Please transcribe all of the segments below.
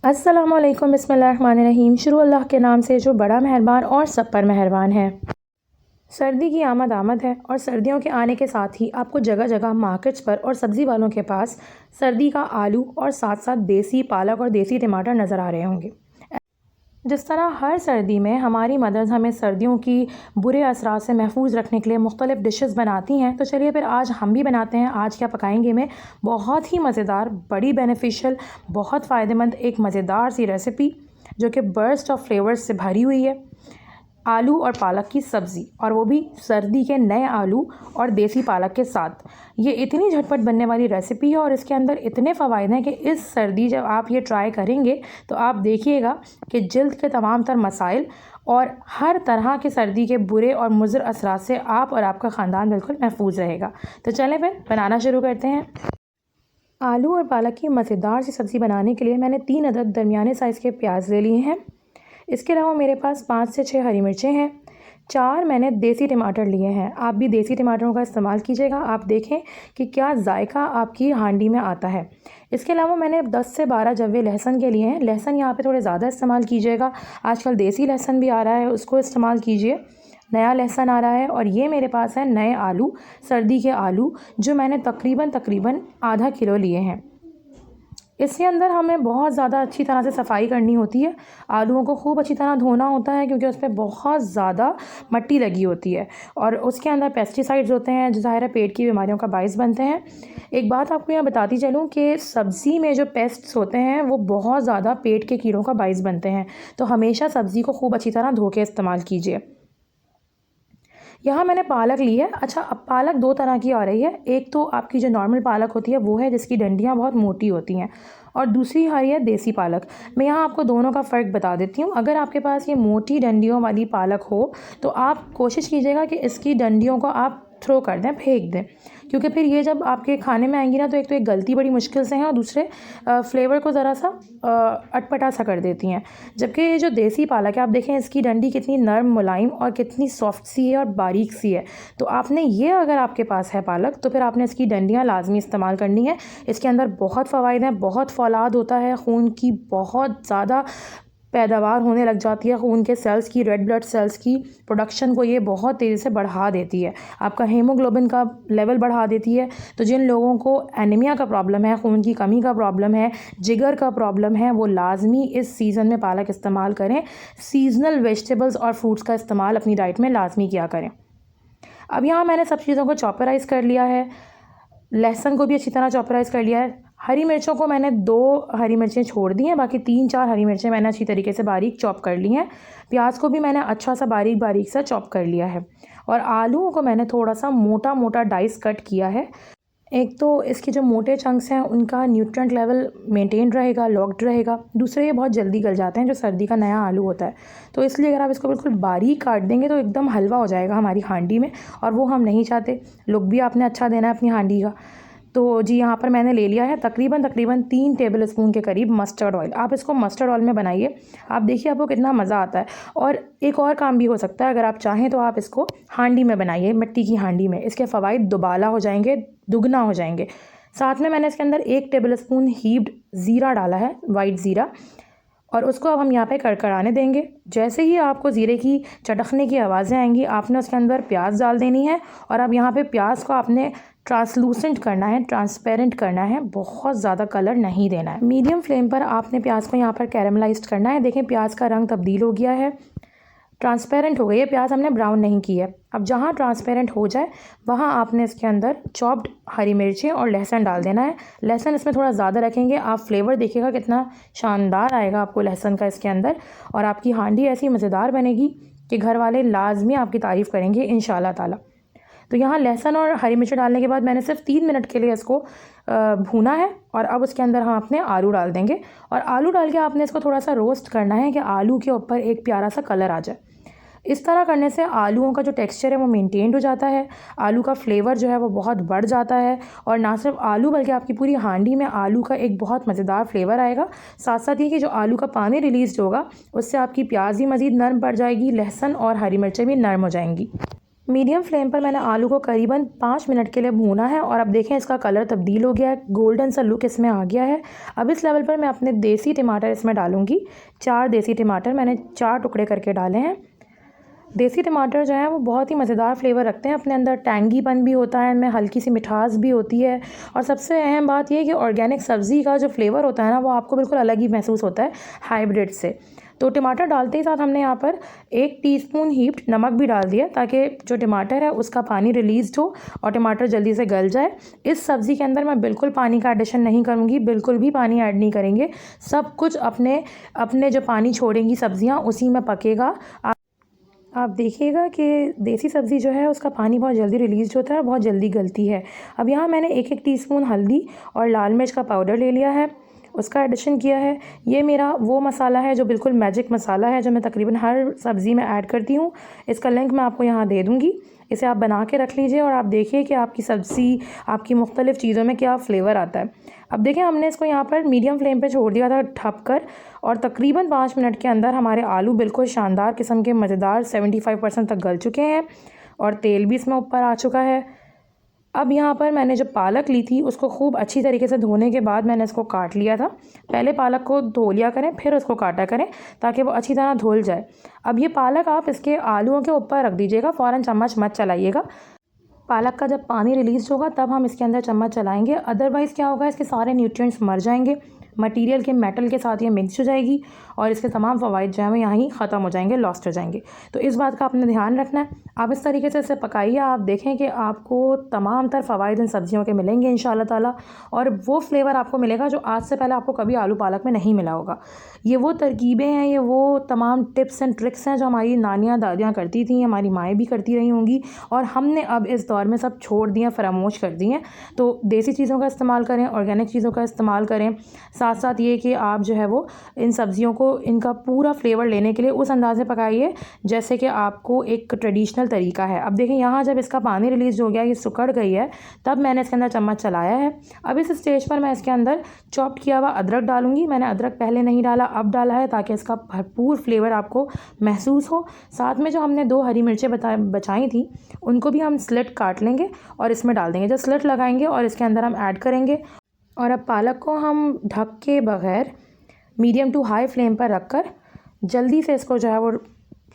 अस्सलामुअलैकुम बिस्मिल्लाहिर्रहमानिर्रहीम। शुरू अल्लाह के नाम से जो बड़ा मेहरबान और सब पर मेहरबान है। सर्दी की आमद आमद है और सर्दियों के आने के साथ ही आपको जगह जगह मार्केट्स पर और सब्ज़ी वालों के पास सर्दी का आलू और साथ साथ देसी पालक और देसी टमाटर नज़र आ रहे होंगे। जिस तरह हर सर्दी में हमारी मदर्स हमें सर्दियों की बुरे असरात से महफूज रखने के लिए मुख्तलिफ़ डिशेस बनाती हैं, तो चलिए फिर आज हम भी बनाते हैं। आज क्या पकाएंगे मैं बहुत ही मज़ेदार, बड़ी बेनिफिशियल, बहुत फ़ायदेमंद एक मज़ेदार सी रेसिपी जो कि बर्स्ट ऑफ फ्लेवर्स से भरी हुई है। आलू और पालक की सब्ज़ी, और वो भी सर्दी के नए आलू और देसी पालक के साथ। ये इतनी झटपट बनने वाली रेसिपी है और इसके अंदर इतने फ़वाइद हैं कि इस सर्दी जब आप ये ट्राई करेंगे तो आप देखिएगा कि जल्द के तमाम तर मसाइल और हर तरह के सर्दी के बुरे और मुज़र असरात से आप और आपका ख़ानदान बिल्कुल महफूज रहेगा। तो चलें फिर बनाना शुरू करते हैं। आलू और पालक की मज़ेदार सी सब्ज़ी बनाने के लिए मैंने 3 अदद दरमियाने साइज़ के प्याज ले लिए हैं। इसके अलावा मेरे पास 5 से 6 हरी मिर्चें हैं। 4 मैंने देसी टमाटर लिए हैं। आप भी देसी टमाटरों का इस्तेमाल कीजिएगा, आप देखें कि क्या जायका आपकी हांडी में आता है। इसके अलावा मैंने 10 से 12 जव्वे लहसुन के लिए हैं। लहसुन यहाँ पे थोड़े ज़्यादा इस्तेमाल कीजिएगा, आजकल देसी लहसुन भी आ रहा है, उसको इस्तेमाल कीजिए। नया लहसुन आ रहा है। और ये मेरे पास है नए आलू, सर्दी के आलू, जो मैंने तकरीबन आधा किलो लिए हैं। इसके अंदर हमें बहुत ज़्यादा अच्छी तरह से सफाई करनी होती है। आलूओं को खूब अच्छी तरह धोना होता है क्योंकि उस पर बहुत ज़्यादा मिट्टी लगी होती है और उसके अंदर पेस्टिसाइड्स होते हैं जो ज़ाहिर है पेट की बीमारियों का बाइस बनते हैं। एक बात आपको यहाँ बताती चलूँ कि सब्ज़ी में जो पेस्ट्स होते हैं वो बहुत ज़्यादा पेट के कीड़ों का बाइस बनते हैं, तो हमेशा सब्ज़ी को खूब अच्छी तरह धो के इस्तेमाल कीजिए। यहाँ मैंने पालक ली है। अच्छा, अब पालक 2 तरह की आ रही है। एक तो आपकी जो नॉर्मल पालक होती है वो है जिसकी डंडियाँ बहुत मोटी होती हैं, और दूसरी हरी है देसी पालक। मैं यहाँ आपको दोनों का फ़र्क बता देती हूँ। अगर आपके पास ये मोटी डंडियों वाली पालक हो तो आप कोशिश कीजिएगा कि इसकी डंडियों को आप थ्रो कर दें, फेंक दें, क्योंकि फिर ये जब आपके खाने में आएंगी ना तो एक तो ये गलती बड़ी मुश्किल से है और दूसरे फ्लेवर को ज़रा सा अटपटा सा कर देती हैं। जबकि ये जो देसी पालक है, आप देखें इसकी डंडी कितनी नरम, मुलायम और कितनी सॉफ्ट सी है और बारीक सी है। तो आपने ये, अगर आपके पास है पालक, तो फिर आपने इसकी डंडियाँ लाजमी इस्तेमाल करनी है। इसके अंदर बहुत फ़वाइद हैं, बहुत फौलाद होता है, खून की बहुत ज़्यादा पैदावार होने लग जाती है, खून के सेल्स की, रेड ब्लड सेल्स की प्रोडक्शन को ये बहुत तेज़ी से बढ़ा देती है, आपका हीमोग्लोबिन का लेवल बढ़ा देती है। तो जिन लोगों को एनीमिया का प्रॉब्लम है, खून की कमी का प्रॉब्लम है, जिगर का प्रॉब्लम है, वो लाजमी इस सीज़न में पालक इस्तेमाल करें। सीजनल वेजिटेबल्स और फ्रूट्स का इस्तेमाल अपनी डाइट में लाजमी किया करें। अब यहाँ मैंने सब चीज़ों को चॉपराइज़ कर लिया है, लहसुन को भी अच्छी तरह चॉपराइज़ कर लिया है। हरी मिर्चों को मैंने 2 हरी मिर्चें छोड़ दी हैं, बाकी 3-4 हरी मिर्चें मैंने अच्छी तरीके से बारीक चॉप कर ली हैं। प्याज को भी मैंने अच्छा सा बारीक बारीक सा चॉप कर लिया है, और आलूओं को मैंने थोड़ा सा मोटा मोटा डाइस कट किया है। एक तो इसके जो मोटे चंक्स हैं उनका न्यूट्रिएंट लेवल मेंटेन रहेगा, लॉक्ड रहेगा। दूसरे, ये बहुत जल्दी गल जाते हैं जो सर्दी का नया आलू होता है, तो इसलिए अगर आप इसको बिल्कुल बारीक काट देंगे तो एकदम हलवा हो जाएगा हमारी हांडी में, और वो हम नहीं चाहते। लुक भी आपने अच्छा देना है अपनी हांडी का। तो जी, यहाँ पर मैंने ले लिया है तकरीबन 3 टेबल स्पून के करीब मस्टर्ड ऑयल। आप इसको मस्टर्ड ऑयल में बनाइए, आप देखिए आपको कितना मज़ा आता है। और एक और काम भी हो सकता है, अगर आप चाहें तो आप इसको हांडी में बनाइए, मिट्टी की हांडी में। इसके फ़वाइद दुबाला हो जाएंगे, दुगना हो जाएंगे। साथ में मैंने इसके अंदर 1 टेबल स्पून हीप्ड ज़ीरा डाला है, वाइट ज़ीरा, और उसको अब हम यहाँ पे कड़कड़ाने देंगे। जैसे ही आपको ज़ीरे की चटकने की आवाज़ें आएंगी, आपने उसके अंदर प्याज डाल देनी है, और अब यहाँ पे प्याज को आपने ट्रांसलूसेंट करना है, ट्रांसपेरेंट करना है, बहुत ज़्यादा कलर नहीं देना है। मीडियम फ्लेम पर आपने प्याज को यहाँ पर कैरमलाइज्ड करना है। देखें प्याज का रंग तब्दील हो गया है, ट्रांसपेरेंट हो गई है प्याज, हमने ब्राउन नहीं की है। अब जहाँ ट्रांसपेरेंट हो जाए वहाँ आपने इसके अंदर चॉप्ड हरी मिर्चें और लहसुन डाल देना है। लहसुन इसमें थोड़ा ज़्यादा रखेंगे, आप फ्लेवर देखिएगा कितना शानदार आएगा आपको लहसुन का इसके अंदर, और आपकी हांडी ऐसी मज़ेदार बनेगी कि घर वाले लाजमी आपकी तारीफ़ करेंगे इंशाल्लाह ताला। तो यहाँ लहसुन और हरी मिर्च डालने के बाद मैंने सिर्फ 3 मिनट के लिए इसको भूना है, और अब उसके अंदर हम अपने आलू डाल देंगे, और आलू डाल के आपने इसको थोड़ा सा रोस्ट करना है कि आलू के ऊपर एक प्यारा सा कलर आ जाए। इस तरह करने से आलूओं का जो टेक्सचर है वो मेंटेन हो जाता है, आलू का फ्लेवर जो है वो बहुत बढ़ जाता है, और ना सिर्फ आलू बल्कि आपकी पूरी हांडी में आलू का एक बहुत मज़ेदार फ्लेवर आएगा। साथ साथ ये कि जो आलू का पानी रिलीज़ होगा उससे आपकी प्याज भी मज़ीद नरम पड़ जाएगी, लहसुन और हरी मिर्चें भी नरम हो जाएंगी। मीडियम फ्लेम पर मैंने आलू को करीबन 5 मिनट के लिए भूना है और अब देखें इसका कलर तब्दील हो गया है, गोल्डन सा लुक इसमें आ गया है। अब इस लेवल पर मैं अपने देसी टमाटर इसमें डालूँगी। 4 देसी टमाटर मैंने 4 टुकड़े करके डाले हैं। देसी टमाटर जो हैं वो बहुत ही मज़ेदार फ्लेवर रखते हैं अपने अंदर, टैंगीपन भी होता है इनमें, हल्की सी मिठास भी होती है और सबसे अहम बात यह है कि ऑर्गेनिक सब्ज़ी का जो फ्लेवर होता है ना वो आपको बिल्कुल अलग ही महसूस होता है हाइब्रिड से। तो टमाटर डालते ही साथ हमने यहाँ पर 1 टीस्पून हीप्ड नमक भी डाल दिया ताकि जो टमाटर है उसका पानी रिलीज़ हो और टमाटर जल्दी से गल जाए। इस सब्ज़ी के अंदर मैं बिल्कुल पानी का एडिशन नहीं करूँगी, बिल्कुल भी पानी ऐड नहीं करेंगे। सब कुछ अपने अपने जो पानी छोड़ेंगी सब्ज़ियाँ उसी में पकेगा। आप देखिएगा कि देसी सब्ज़ी जो है उसका पानी बहुत जल्दी रिलीज़ होता है और बहुत जल्दी गलती है। अब यहाँ मैंने 1-1 टीस्पून हल्दी और लाल मिर्च का पाउडर ले लिया है, उसका एडिशन किया है। ये मेरा वो मसाला है जो बिल्कुल मैजिक मसाला है जो मैं तकरीबन हर सब्ज़ी में ऐड करती हूँ। इसका लिंक मैं आपको यहाँ दे दूँगी। इसे आप बना के रख लीजिए और आप देखिए कि आपकी सब्ज़ी, आपकी मुख्तलिफ़ चीज़ों में क्या फ़्लेवर आता है। अब देखें हमने इसको यहाँ पर मीडियम फ्लेम पे छोड़ दिया था ढक कर और तकरीबन 5 मिनट के अंदर हमारे आलू बिल्कुल शानदार किस्म के मज़ेदार 75% तक गल चुके हैं और तेल भी इसमें ऊपर आ चुका है। अब यहाँ पर मैंने जो पालक ली थी उसको खूब अच्छी तरीके से धोने के बाद मैंने इसको काट लिया था। पहले पालक को धो लिया करें फिर उसको काटा करें ताकि वो अच्छी तरह धुल जाए। अब ये पालक आप इसके आलूओं के ऊपर रख दीजिएगा, फ़ौरन चम्मच मत चलाइएगा। पालक का जब पानी रिलीज़ होगा तब हम इसके अंदर चम्मच चलाएंगे, अदरवाइज़ क्या होगा इसके सारे न्यूट्रिएंट्स मर जाएंगे, मटेरियल के मेटल के साथ ये मिक्स हो जाएगी और इसके तमाम फ़वाइद जो हैं वो यहाँ ही ख़त्म हो जाएंगे, लॉस्ट हो जाएंगे। तो इस बात का आपने ध्यान रखना है। आप इस तरीके से इसे पकाइए, आप देखें कि आपको तमाम तर फ़वाइद इन सब्ज़ियों के मिलेंगे इंशाअल्लाह ताला और वो फ्लेवर आपको मिलेगा जो आज से पहले आपको कभी आलू पालक में नहीं मिला होगा। ये वो तरकीबें हैं, ये वो तमाम टिप्स एंड ट्रिक्स हैं जो हमारी नानियाँ दादियाँ करती थी, हमारी माएँ भी करती रही होंगी और हमने अब इस दौर में सब छोड़ दिए, फरामोश कर दी हैं। तो देसी चीज़ों का इस्तेमाल करें, ऑर्गेनिक चीज़ों का इस्तेमाल करें। साथ साथ ये कि आप जो है वो इन सब्ज़ियों को इनका पूरा फ्लेवर लेने के लिए उस अंदाज़ में पकाइए जैसे कि आपको एक ट्रेडिशनल तरीका है। अब देखें यहाँ जब इसका पानी रिलीज़ हो गया, ये सुकड़ गई है, तब मैंने इसके अंदर चम्मच चलाया है। अब इस स्टेज पर मैं इसके अंदर चॉप्ड किया हुआ अदरक डालूंगी। मैंने अदरक पहले नहीं डाला, अब डाला है ताकि इसका भरपूर फ्लेवर आपको महसूस हो। साथ में जो हमने 2 हरी मिर्चें बचाई थी उनको भी हम स्लिट काट लेंगे और इसमें डाल देंगे। जब स्लिट लगाएंगे और इसके अंदर हम ऐड करेंगे और अब पालक को हम ढक के बगैर मीडियम टू हाई फ्लेम पर रखकर जल्दी से इसको जो है वो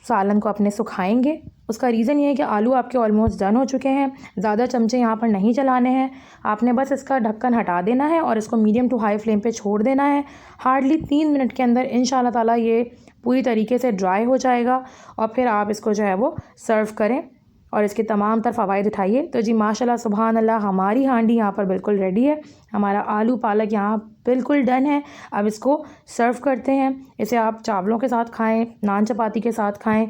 सालन को अपने सुखाएंगे। उसका रीज़न ये है कि आलू आपके ऑलमोस्ट डन हो चुके हैं, ज़्यादा चमचे यहाँ पर नहीं चलाने हैं, आपने बस इसका ढक्कन हटा देना है और इसको मीडियम टू हाई फ्लेम पे छोड़ देना है। हार्डली 3 मिनट के अंदर इंशाअल्लाह ताला ये पूरी तरीके से ड्राई हो जाएगा और फिर आप इसको जो है वो सर्व करें और इसके तमाम तर फ़वाइद उठाइए। तो जी माशाल्लाह सुभान अल्लाह, हमारी हांडी यहाँ पर बिल्कुल रेडी है, हमारा आलू पालक यहाँ बिल्कुल डन है। अब इसको सर्व करते हैं। इसे आप चावलों के साथ खाएं, नान चपाती के साथ खाएं,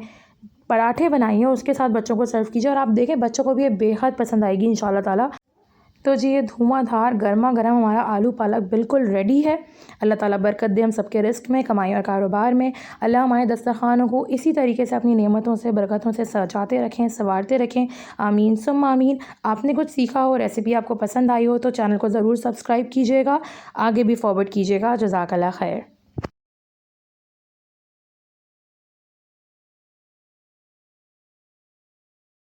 पराठे बनाइए उसके साथ बच्चों को सर्व कीजिए और आप देखें बच्चों को भी ये बेहद पसंद आएगी इंशाअल्लाह ताला। तो जी ये धुआंधार गर्मा गर्म हमारा आलू पालक बिल्कुल रेडी है। अल्लाह ताला बरकत दे हम सबके रिस्क में, कमाई और कारोबार में। अल्लाह हमारे दस्तरखानों को इसी तरीके से अपनी नेमतों से, बरकतों से सजाते रखें, संवारते रखें। आमीन सुम्मा आमीन। आपने कुछ सीखा हो, रेसिपी आपको पसंद आई हो तो चैनल को ज़रूर सब्सक्राइब कीजिएगा, आगे भी फॉरवर्ड कीजिएगा। जज़ाकल्लाह खैर।